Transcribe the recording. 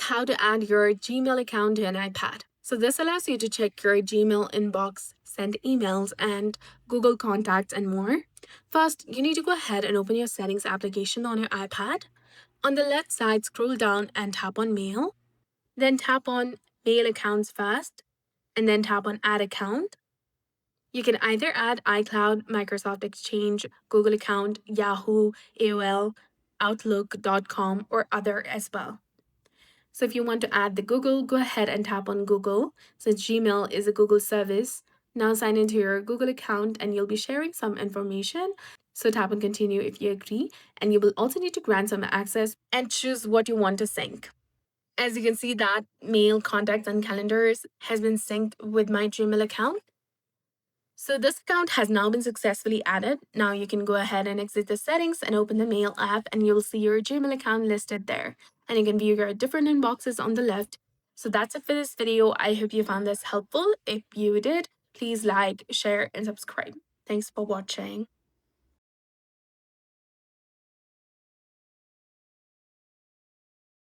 is how to add your Gmail account to an iPad. So this allows you to check your Gmail inbox, send emails, and Google Contacts and more. First, you need to go ahead and open your settings application on your iPad. On the left side, scroll down and tap on Mail. Then tap on Mail Accounts first, and then tap on Add Account. You can either add iCloud, Microsoft Exchange, Google account, Yahoo, AOL, Outlook.com, or other as well. So if you want to add the Google, go ahead and tap on Google. Since Gmail is a Google service, now sign into your Google account and you'll be sharing some information. So tap on continue if you agree, and you will also need to grant some access and choose what you want to sync. As you can see, that mail, contacts, and calendars has been synced with my Gmail account. So this account has now been successfully added. Now you can go ahead and exit the settings and open the Mail app, and you'll see your Gmail account listed there. And you can view your different inboxes on the left. So that's it for this video. I hope you found this helpful. If you did, please like, share, and subscribe. Thanks for watching.